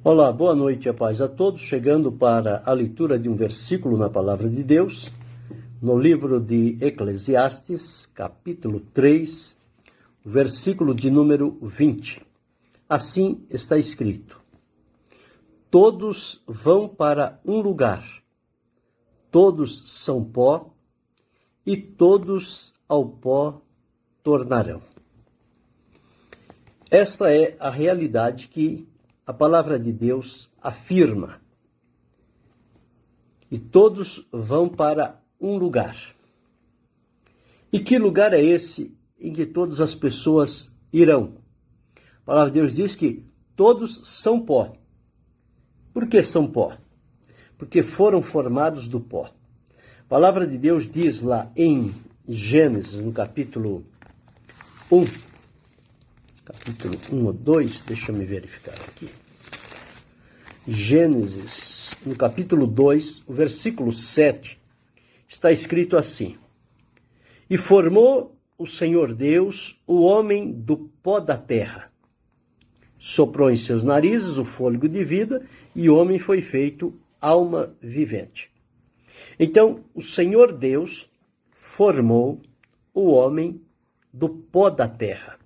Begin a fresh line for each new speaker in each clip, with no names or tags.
Olá, boa noite e a paz a todos. Chegando para a leitura de um versículo na Palavra de Deus, no livro de Eclesiastes, capítulo 3, versículo de número 20. Assim está escrito: todos vão para um lugar, todos são pó, e todos ao pó tornarão. Esta é a realidade que a palavra de Deus afirma. E todos vão para um lugar. E que lugar é esse em que todas as pessoas irão? A palavra de Deus diz que todos são pó. Por que são pó? Porque foram formados do pó. A palavra de Deus diz lá em Gênesis, no capítulo 1, capítulo 1 ou 2, deixa eu me verificar aqui. Gênesis, no capítulo 2, o versículo 7, está escrito assim: E formou o Senhor Deus o homem do pó da terra. Soprou em seus narizes o fôlego de vida, e o homem foi feito alma vivente. Então, o Senhor Deus formou o homem do pó da terra.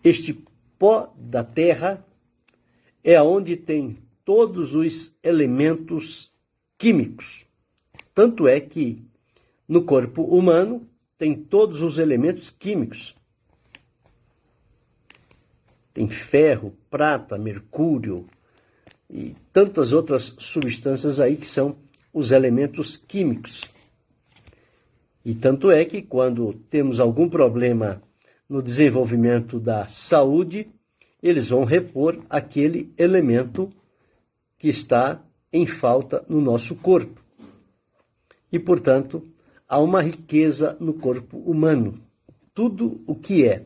Este pó da terra é onde tem todos os elementos químicos. Tanto é que no corpo humano tem todos os elementos químicos. Tem ferro, prata, mercúrio e tantas outras substâncias aí que são os elementos químicos. E tanto é que quando temos algum problema no desenvolvimento da saúde, eles vão repor aquele elemento que está em falta no nosso corpo. E, portanto, há uma riqueza no corpo humano. Tudo o que é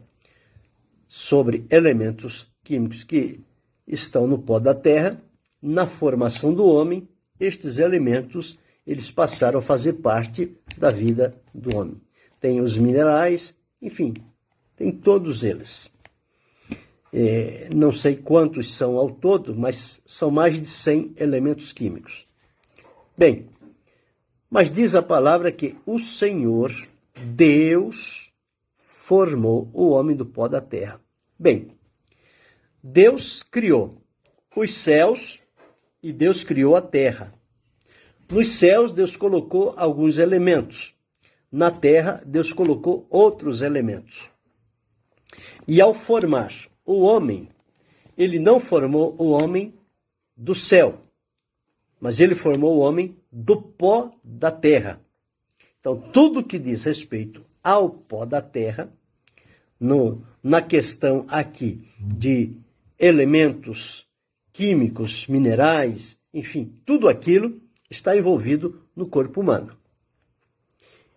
sobre elementos químicos que estão no pó da terra, na formação do homem, estes elementos eles passaram a fazer parte da vida do homem. Tem os minerais, enfim, tem todos eles. Não sei quantos são ao todo, mas são mais de 100 elementos químicos. Bem, mas diz a palavra que o Senhor, Deus, formou o homem do pó da terra. Bem, Deus criou os céus e Deus criou a terra. Nos céus, Deus colocou alguns elementos. Na terra, Deus colocou outros elementos. E ao formar o homem, ele não formou o homem do céu, mas ele formou o homem do pó da terra. Então, tudo que diz respeito ao pó da terra, na questão aqui de elementos químicos, minerais, enfim, tudo aquilo está envolvido no corpo humano.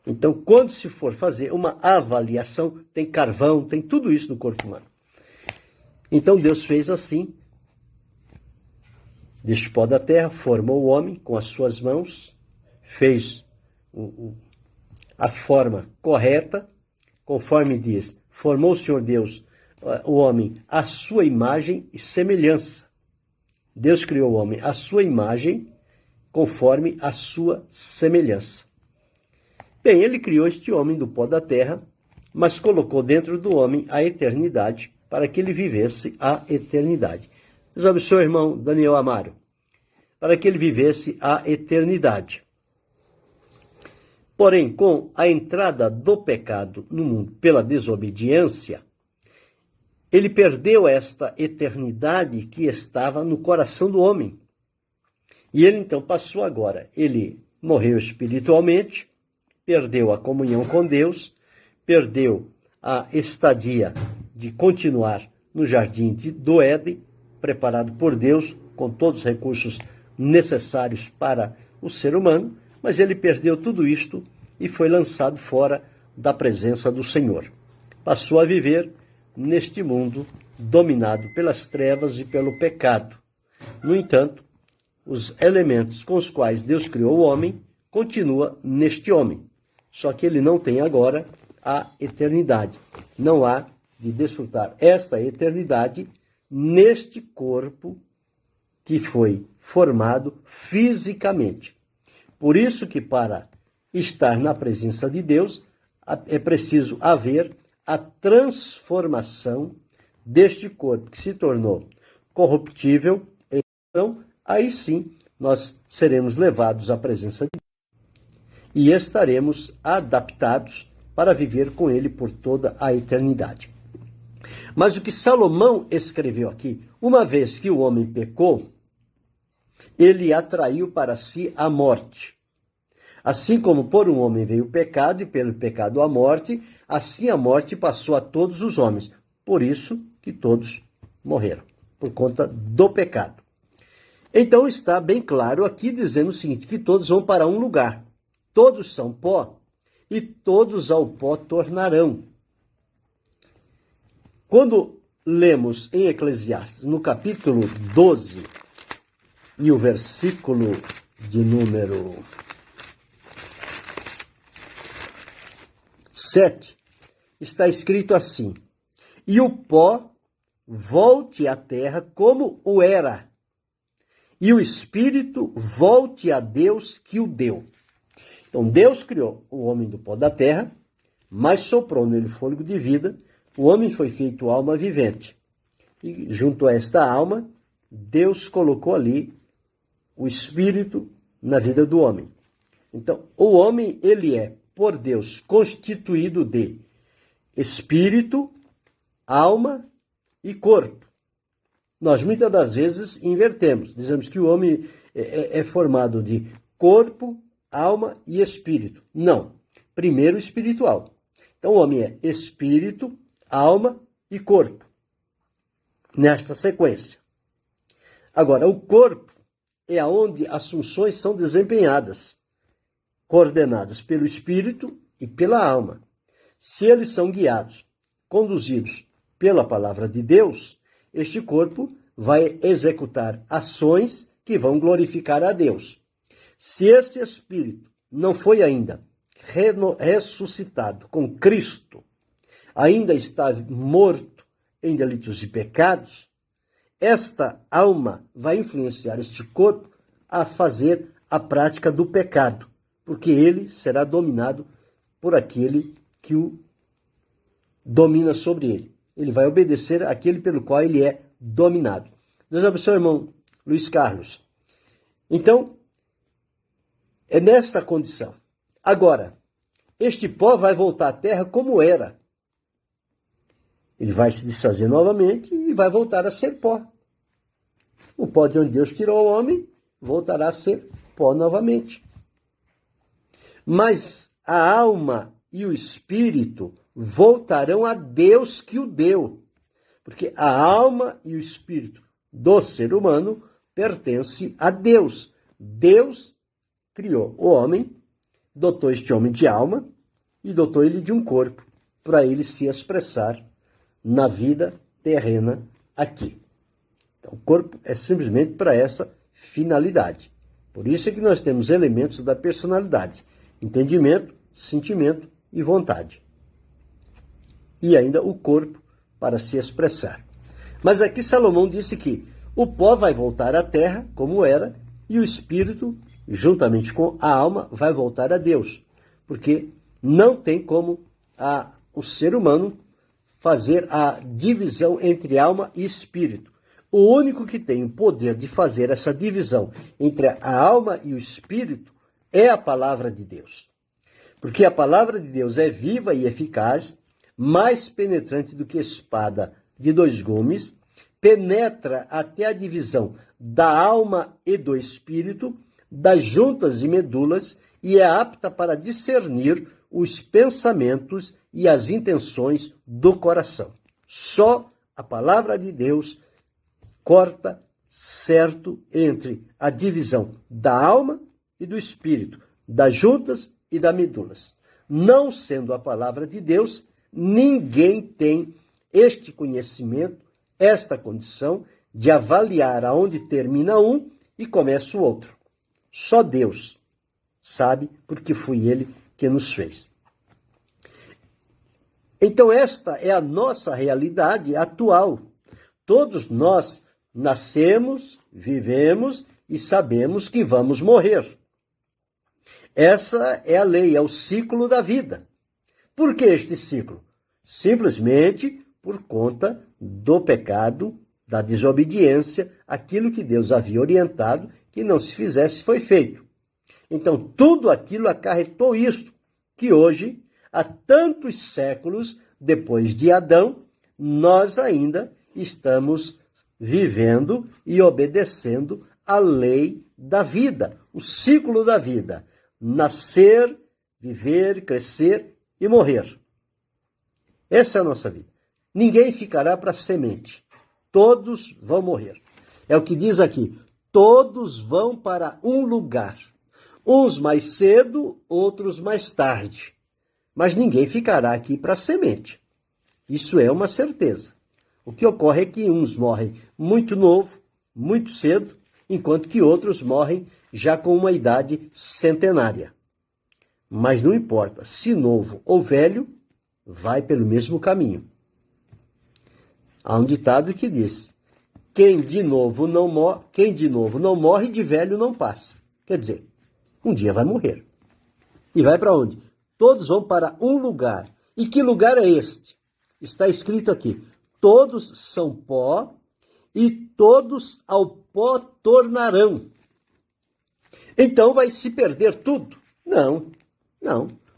Então, quando se for fazer uma avaliação, tem carvão, tem tudo isso no corpo humano. Então, Deus fez assim, deste pó da terra, formou o homem com as suas mãos, fez a forma correta, conforme diz, formou o Senhor Deus, o homem, à sua imagem e semelhança. Deus criou o homem à sua imagem, conforme a sua semelhança. Bem, ele criou este homem do pó da terra, mas colocou dentro do homem a eternidade, para que ele vivesse a eternidade. Deus abençoe, irmão Daniel Amaro, para que ele vivesse a eternidade. Porém, com a entrada do pecado no mundo pela desobediência, ele perdeu esta eternidade que estava no coração do homem. E ele então passou agora, ele morreu espiritualmente, perdeu a comunhão com Deus, perdeu a estadia de continuar no jardim do Éden, preparado por Deus, com todos os recursos necessários para o ser humano, mas ele perdeu tudo isto e foi lançado fora da presença do Senhor. Passou a viver neste mundo dominado pelas trevas e pelo pecado. No entanto, os elementos com os quais Deus criou o homem continuam neste homem, só que ele não tem agora a eternidade. Não há de desfrutar esta eternidade neste corpo que foi formado fisicamente. Por isso que para estar na presença de Deus é preciso haver a transformação deste corpo que se tornou corruptível. Então, aí sim, nós seremos levados à presença de Deus e estaremos adaptados para viver com Ele por toda a eternidade. Mas o que Salomão escreveu aqui, uma vez que o homem pecou, ele atraiu para si a morte. Assim como por um homem veio o pecado e pelo pecado a morte, assim a morte passou a todos os homens. Por isso que todos morreram, por conta do pecado. Então está bem claro aqui dizendo o seguinte, que todos vão para um lugar. Todos são pó e todos ao pó tornarão. Quando lemos em Eclesiastes, no capítulo 12, e o versículo de número 7, está escrito assim: e o pó volte à terra como o era, e o espírito volte a Deus que o deu. Então Deus criou o homem do pó da terra, mas soprou nele fôlego de vida, o homem foi feito alma vivente. E junto a esta alma, Deus colocou ali o espírito na vida do homem. Então, o homem, ele é, por Deus, constituído de espírito, alma e corpo. Nós, muitas das vezes, invertemos. Dizemos que o homem é formado de corpo, alma e espírito. Não. Primeiro, espiritual. Então, o homem é espírito, alma e corpo. Nesta sequência. Agora, o corpo é onde as funções são desempenhadas, coordenadas pelo espírito e pela alma. Se eles são guiados, conduzidos pela palavra de Deus, este corpo vai executar ações que vão glorificar a Deus. Se esse espírito não foi ainda ressuscitado com Cristo, ainda está morto em delitos e pecados, esta alma vai influenciar este corpo a fazer a prática do pecado, porque ele será dominado por aquele que o domina sobre ele. Ele vai obedecer àquele pelo qual ele é dominado. Deus abençoe, irmão Luiz Carlos. Então, é nesta condição. Agora, este pó vai voltar à terra como era. Ele vai se desfazer novamente e vai voltar a ser pó. O pó de onde Deus tirou o homem voltará a ser pó novamente. Mas a alma e o espírito voltarão a Deus que o deu. Porque a alma e o espírito do ser humano pertencem a Deus. Deus criou o homem, dotou este homem de alma e dotou ele de um corpo para ele se expressar na vida terrena aqui. Então, o corpo é simplesmente para essa finalidade. Por isso é que nós temos elementos da personalidade: entendimento, sentimento e vontade. E ainda o corpo para se expressar. Mas aqui Salomão disse que o pó vai voltar à terra como era e o espírito, juntamente com a alma, vai voltar a Deus. Porque não tem como o ser humano fazer a divisão entre alma e espírito. O único que tem o poder de fazer essa divisão entre a alma e o espírito é a palavra de Deus. Porque a palavra de Deus é viva e eficaz, mais penetrante do que espada de dois gumes, penetra até a divisão da alma e do espírito, das juntas e medulas, e é apta para discernir os pensamentos e as intenções do coração. Só a palavra de Deus corta certo entre a divisão da alma e do espírito, das juntas e das medulas. Não sendo a palavra de Deus, ninguém tem este conhecimento, esta condição de avaliar aonde termina um e começa o outro. Só Deus sabe, porque foi Ele que nos fez. Então esta é a nossa realidade atual. todos nós nascemos, vivemos e sabemos que vamos morrer. Essa é a lei, é o ciclo da vida. Por que este ciclo? Simplesmente por conta do pecado, da desobediência, aquilo que Deus havia orientado que não se fizesse foi feito. Então, tudo aquilo acarretou isto, que hoje, há tantos séculos depois de Adão, nós ainda estamos vivendo e obedecendo a lei da vida, o ciclo da vida. Nascer, viver, crescer e morrer. Essa é a nossa vida. Ninguém ficará para semente. Todos vão morrer. É o que diz aqui. Todos vão para um lugar. Uns mais cedo, outros mais tarde. Mas ninguém ficará aqui para semente. Isso é uma certeza. O que ocorre é que uns morrem muito novo, muito cedo, enquanto que outros morrem já com uma idade centenária. Mas não importa, se novo ou velho, vai pelo mesmo caminho. Há um ditado que diz: quem de novo não morre, de velho não passa. Quer dizer, um dia vai morrer. E vai para onde? Todos vão para um lugar. E que lugar é este? Está escrito aqui: todos são pó e todos ao pó tornarão. Então vai se perder tudo? Não.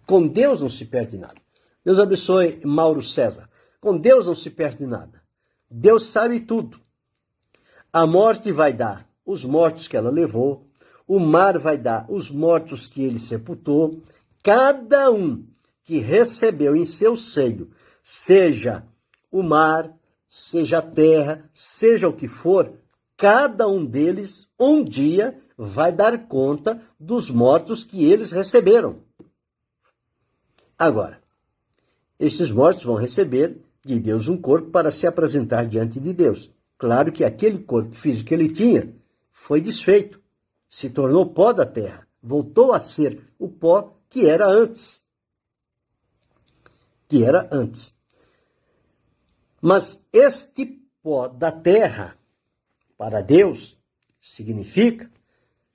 Com Deus não se perde nada. Deus abençoe Mauro César. Com Deus não se perde nada. Deus sabe tudo. A morte vai dar os mortos que ela levou. O mar vai dar os mortos que ele sepultou. Cada um que recebeu em seu seio, seja o mar, seja a terra, seja o que for, cada um deles um dia vai dar conta dos mortos que eles receberam. Agora, estes mortos vão receber de Deus um corpo para se apresentar diante de Deus. Claro que aquele corpo físico que ele tinha foi desfeito, se tornou pó da terra, voltou a ser o pó que era antes. Mas este pó da terra, para Deus, significa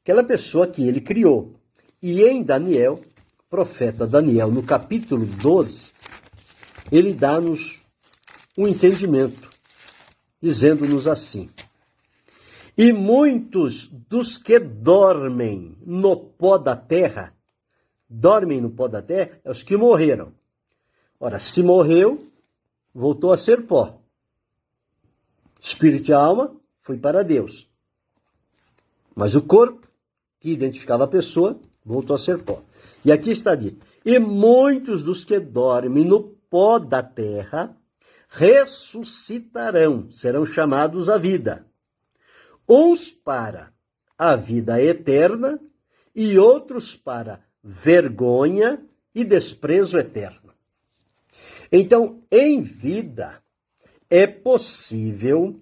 aquela pessoa que ele criou. E em Daniel, profeta Daniel, no capítulo 12, ele dá-nos um entendimento, dizendo-nos assim: e muitos dos que dormem no pó da terra é os que morreram. Ora, se morreu, voltou a ser pó. Espírito e alma foi para Deus. Mas o corpo, que identificava a pessoa, voltou a ser pó. E aqui está dito: e muitos dos que dormem no pó da terra ressuscitarão, serão chamados à vida. Uns para a vida eterna e outros para vergonha e desprezo eterno. Então, em vida, é possível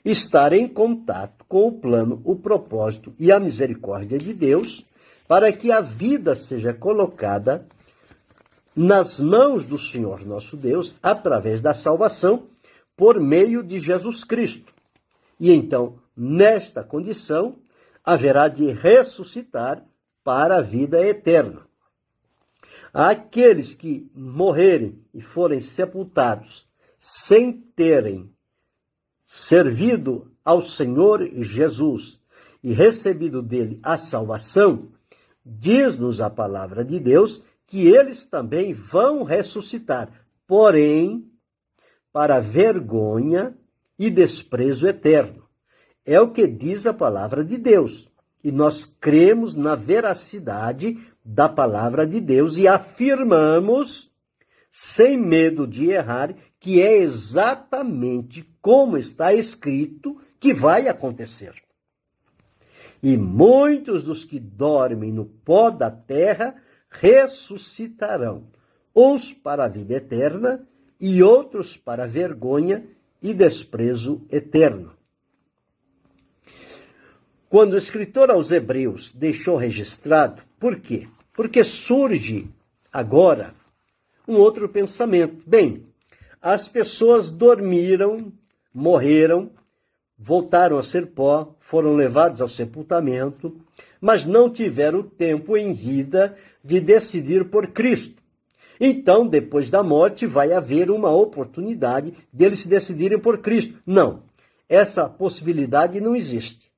estar em contato com o plano, o propósito e a misericórdia de Deus, para que a vida seja colocada nas mãos do Senhor nosso Deus, através da salvação, por meio de Jesus Cristo. E então, nesta condição, haverá de ressuscitar para a vida eterna. Aqueles que morrerem e forem sepultados sem terem servido ao Senhor Jesus e recebido dele a salvação, diz-nos a palavra de Deus que eles também vão ressuscitar, porém, para vergonha e desprezo eterno. É o que diz a palavra de Deus. E nós cremos na veracidade da palavra de Deus e afirmamos, sem medo de errar, que é exatamente como está escrito que vai acontecer. E muitos dos que dormem no pó da terra ressuscitarão, uns para a vida eterna e outros para a vergonha e desprezo eterno. Quando o escritor aos Hebreus deixou registrado, por quê? Porque surge agora um outro pensamento. Bem, as pessoas dormiram, morreram, voltaram a ser pó, foram levados ao sepultamento, mas não tiveram tempo em vida de decidir por Cristo. Então, depois da morte, vai haver uma oportunidade deles se decidirem por Cristo. Não, essa possibilidade não existe.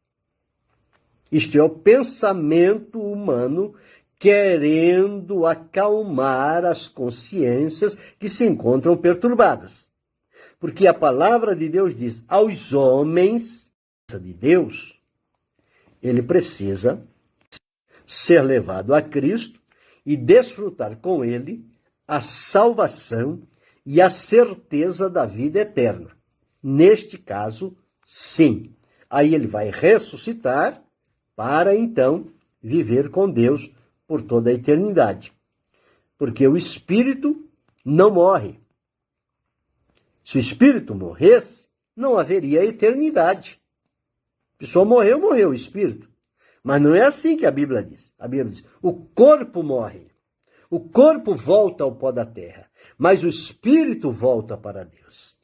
Isto é o pensamento humano querendo acalmar as consciências que se encontram perturbadas. Porque a palavra de Deus diz aos homens de Deus, ele precisa ser levado a Cristo e desfrutar com ele a salvação e a certeza da vida eterna. Neste caso, sim. Aí ele vai ressuscitar para então viver com Deus por toda a eternidade. Porque o espírito não morre. Se o espírito morresse, não haveria eternidade. A pessoa morreu, morreu o espírito. Mas não é assim que a Bíblia diz. A Bíblia diz, o corpo morre. O corpo volta ao pó da terra, mas o espírito volta para Deus.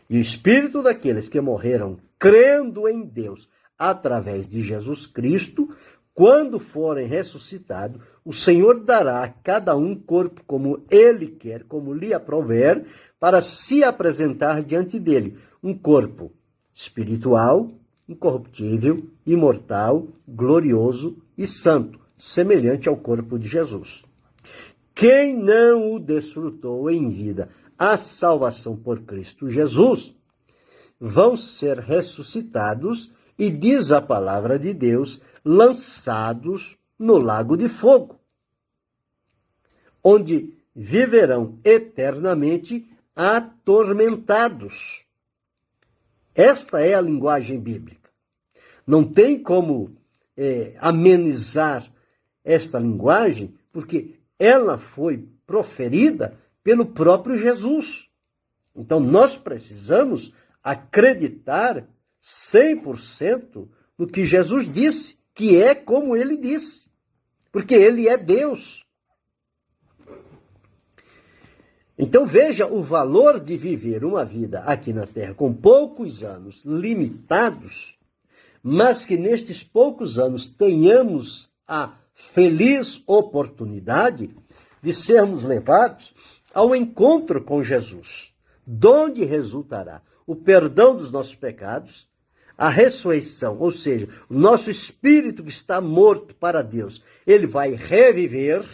E o espírito daqueles que morreram crendo em Deus através de Jesus Cristo, quando forem ressuscitados, o Senhor dará a cada um corpo como Ele quer, como lhe aprouver, para se apresentar diante dele. Um corpo espiritual, incorruptível, imortal, glorioso e santo, semelhante ao corpo de Jesus. Quem não o desfrutou em vida a salvação por Cristo Jesus, vão ser ressuscitados e, diz a palavra de Deus, lançados no lago de fogo, onde viverão eternamente atormentados. Esta é a linguagem bíblica. Não tem como amenizar esta linguagem, porque ela foi proferida pelo próprio Jesus. Então, nós precisamos acreditar 100% no que Jesus disse, que é como ele disse, porque ele é Deus. Então, veja o valor de viver uma vida aqui na Terra com poucos anos limitados, mas que nestes poucos anos tenhamos a feliz oportunidade de sermos levados ao encontro com Jesus, donde resultará o perdão dos nossos pecados, a ressurreição, ou seja, o nosso espírito que está morto para Deus, ele vai reviver,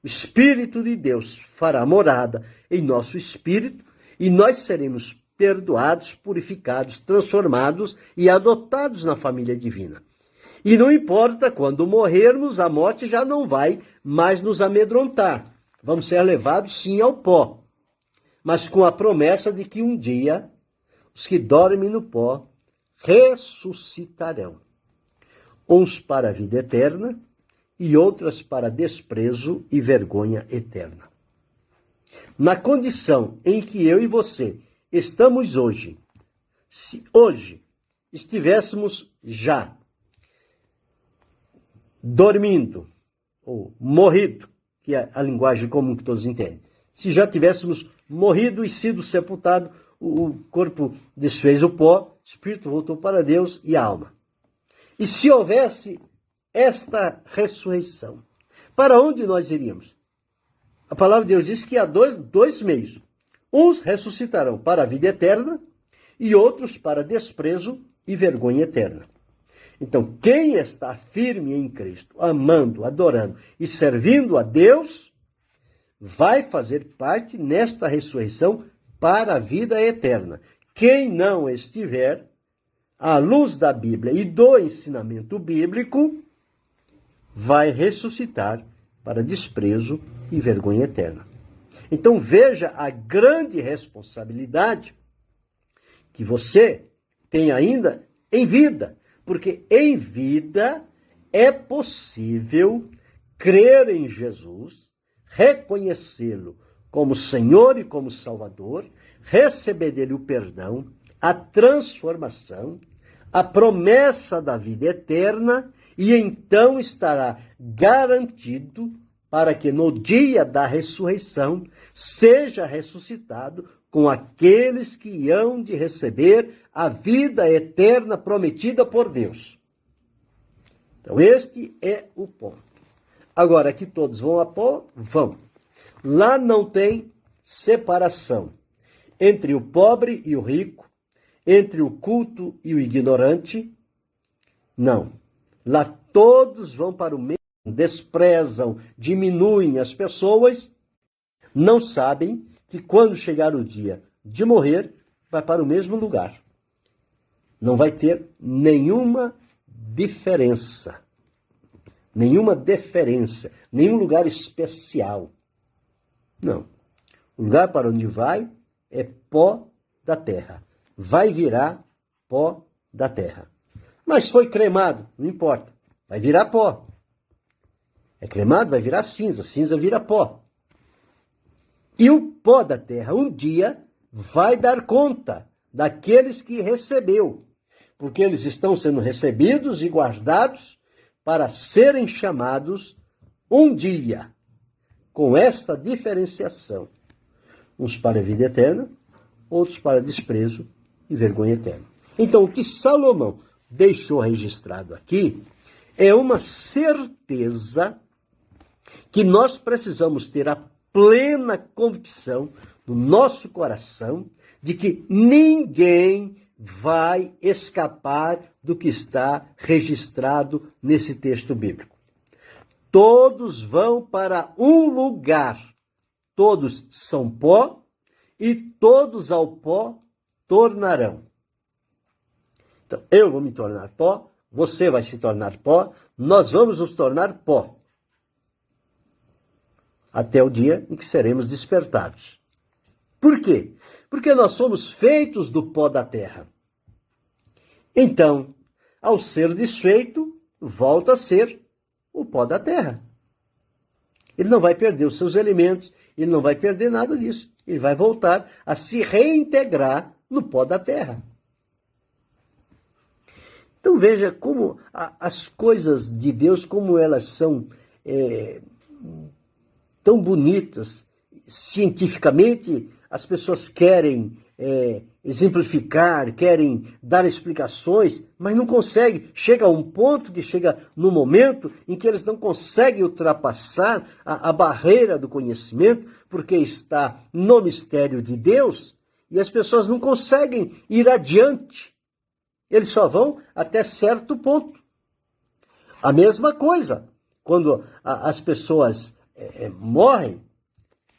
o Espírito de Deus fará morada em nosso espírito e nós seremos perdoados, purificados, transformados e adotados na família divina. E não importa, quando morrermos, a morte já não vai mais nos amedrontar. Vamos ser levados, sim, ao pó, mas com a promessa de que um dia os que dormem no pó ressuscitarão. Uns para a vida eterna e outras para desprezo e vergonha eterna. Na condição em que eu e você estamos hoje, se hoje estivéssemos já dormindo ou morrido, que é a linguagem comum que todos entendem, se já tivéssemos morrido e sido sepultado, o corpo desfez o pó, o espírito voltou para Deus e a alma. E se houvesse esta ressurreição, para onde nós iríamos? A palavra de Deus diz que há dois meios. Uns ressuscitarão para a vida eterna e outros para desprezo e vergonha eterna. Então, quem está firme em Cristo, amando, adorando e servindo a Deus, vai fazer parte nesta ressurreição para a vida eterna. Quem não estiver, à luz da Bíblia e do ensinamento bíblico, vai ressuscitar para desprezo e vergonha eterna. Então veja a grande responsabilidade que você tem ainda em vida, porque em vida é possível crer em Jesus, reconhecê-lo como Senhor e como Salvador, receber dele o perdão, a transformação, a promessa da vida eterna, e então estará garantido para que no dia da ressurreição seja ressuscitado com aqueles que hão de receber a vida eterna prometida por Deus. Então, este é o ponto. Agora, que todos vão a pó? Vão. Lá não tem separação entre o pobre e o rico, entre o culto e o ignorante. Não. Lá todos vão para o mesmo, desprezam, diminuem as pessoas, não sabem que quando chegar o dia de morrer, vai para o mesmo lugar. Não vai ter nenhuma diferença, nenhuma deferência, nenhum lugar especial. Não. O lugar para onde vai é pó da terra. Vai virar pó da terra. Mas foi cremado, não importa. Vai virar pó. É cremado, vai virar cinza. Cinza vira pó. E o pó da terra, um dia, vai dar conta daqueles que recebeu. Porque eles estão sendo recebidos e guardados para serem chamados um dia. Com esta diferenciação. Uns para a vida eterna, outros para desprezo e vergonha eterna. Então, o que Salomão deixou registrado aqui é uma certeza que nós precisamos ter a plena convicção no nosso coração de que ninguém vai escapar do que está registrado nesse texto bíblico. Todos vão para um lugar. Todos são pó e todos ao pó tornarão. Então, eu vou me tornar pó, você vai se tornar pó, nós vamos nos tornar pó. Até o dia em que seremos despertados. Por quê? Porque nós somos feitos do pó da terra. Então, ao ser desfeito, volta a ser o pó da terra. Ele não vai perder os seus elementos, ele não vai perder nada disso. Ele vai voltar a se reintegrar no pó da terra. Então veja como as coisas de Deus, como elas são tão bonitas. Cientificamente, as pessoas querem exemplificar, querem dar explicações, mas não conseguem. Chega a um ponto que chega no momento em que eles não conseguem ultrapassar a barreira do conhecimento, porque está no mistério de Deus, e as pessoas não conseguem ir adiante. Eles só vão até certo ponto. A mesma coisa, quando as pessoas morrem,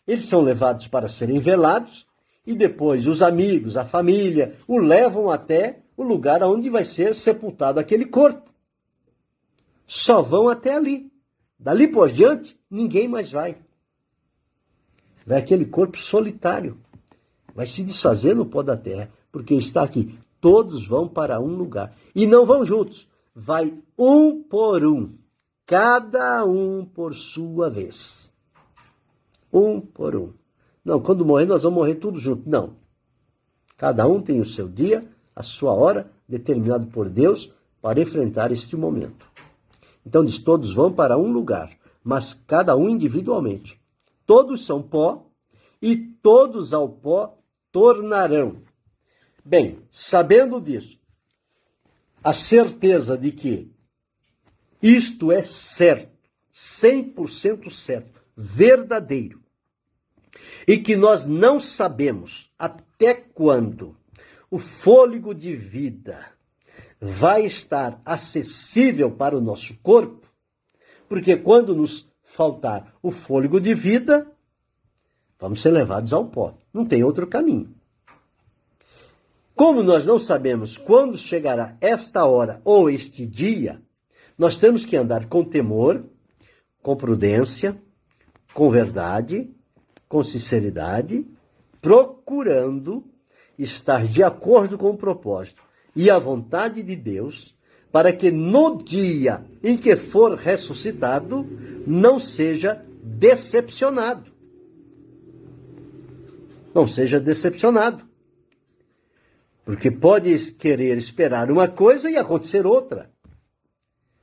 eles são levados para serem velados, e depois os amigos, a família, o levam até o lugar onde vai ser sepultado aquele corpo. Só vão até ali. Dali por diante, ninguém mais vai. Vai aquele corpo solitário. Vai se desfazer no pó da terra, porque está aqui. Todos vão para um lugar. E não vão juntos. Vai um por um. Cada um por sua vez. Um por um. Não, quando morrer, nós vamos morrer tudo junto. Não. Cada um tem o seu dia, a sua hora, determinado por Deus, para enfrentar este momento. Então diz, todos vão para um lugar, mas cada um individualmente. Todos são pó, e todos ao pó tornarão. Bem, sabendo disso, a certeza de que isto é certo, 100% certo, verdadeiro, e que nós não sabemos até quando o fôlego de vida vai estar acessível para o nosso corpo, porque quando nos faltar o fôlego de vida, vamos ser levados ao pó. Não tem outro caminho. Como nós não sabemos quando chegará esta hora ou este dia, nós temos que andar com temor, com prudência, com verdade, com sinceridade, procurando estar de acordo com o propósito e a vontade de Deus, para que no dia em que for ressuscitado, não seja decepcionado. Não seja decepcionado. Porque pode querer esperar uma coisa e acontecer outra.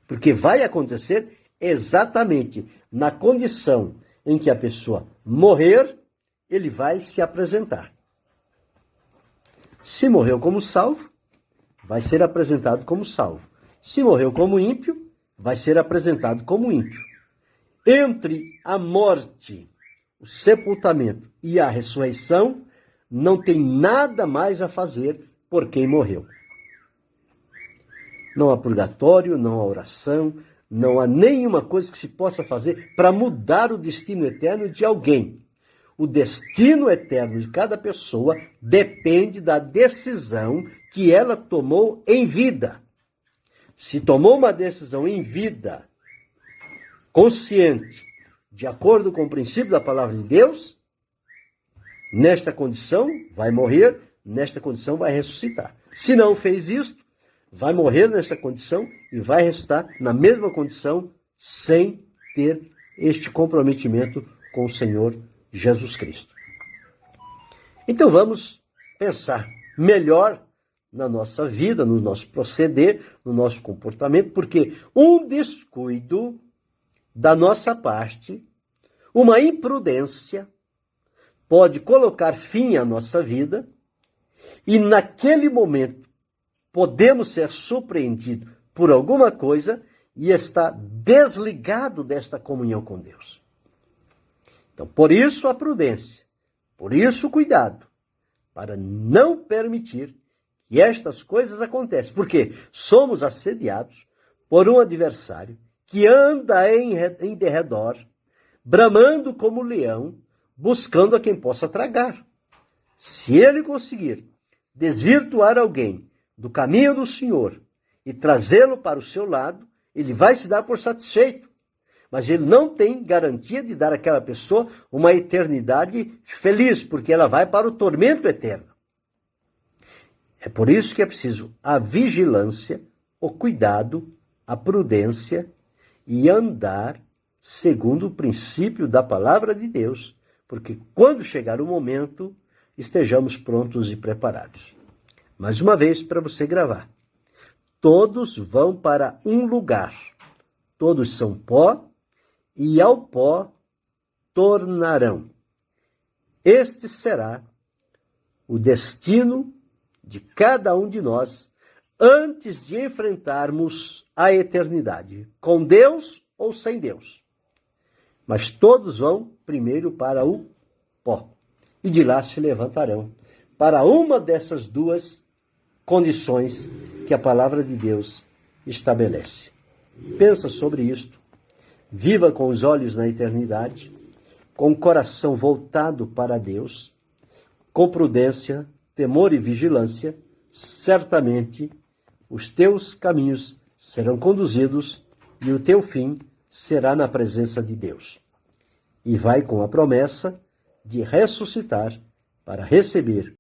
Porque vai acontecer exatamente na condição em que a pessoa morrer, ele vai se apresentar. Se morreu como salvo, vai ser apresentado como salvo. Se morreu como ímpio, vai ser apresentado como ímpio. Entre a morte, o sepultamento e a ressurreição, não tem nada mais a fazer por quem morreu. Não há purgatório, não há oração, não há nenhuma coisa que se possa fazer para mudar o destino eterno de alguém. O destino eterno de cada pessoa depende da decisão que ela tomou em vida. Se tomou uma decisão em vida, consciente, de acordo com o princípio da palavra de Deus, nesta condição vai morrer, nesta condição vai ressuscitar. Se não fez isto, vai morrer nesta condição e vai ressuscitar na mesma condição, sem ter este comprometimento com o Senhor Jesus Cristo. Então vamos pensar melhor na nossa vida, no nosso proceder, no nosso comportamento, porque um descuido da nossa parte, uma imprudência, pode colocar fim à nossa vida e naquele momento podemos ser surpreendidos por alguma coisa e estar desligado desta comunhão com Deus. Então, por isso a prudência, por isso o cuidado, para não permitir que estas coisas aconteçam. Porque somos assediados por um adversário que anda em derredor, bramando como leão, buscando a quem possa tragar. Se ele conseguir desvirtuar alguém do caminho do Senhor e trazê-lo para o seu lado, ele vai se dar por satisfeito. Mas ele não tem garantia de dar àquela pessoa uma eternidade feliz, porque ela vai para o tormento eterno. É por isso que é preciso a vigilância, o cuidado, a prudência e andar segundo o princípio da palavra de Deus, porque quando chegar o momento, estejamos prontos e preparados. Mais uma vez, para você gravar. Todos vão para um lugar. Todos são pó, e ao pó tornarão. Este será o destino de cada um de nós antes de enfrentarmos a eternidade, com Deus ou sem Deus. Mas todos vão primeiro para o pó, e de lá se levantarão para uma dessas duas condições que a palavra de Deus estabelece. Pensa sobre isto. Viva com os olhos na eternidade, com o coração voltado para Deus, com prudência, temor e vigilância, certamente os teus caminhos serão conduzidos e o teu fim será na presença de Deus. E vai com a promessa de ressuscitar para receber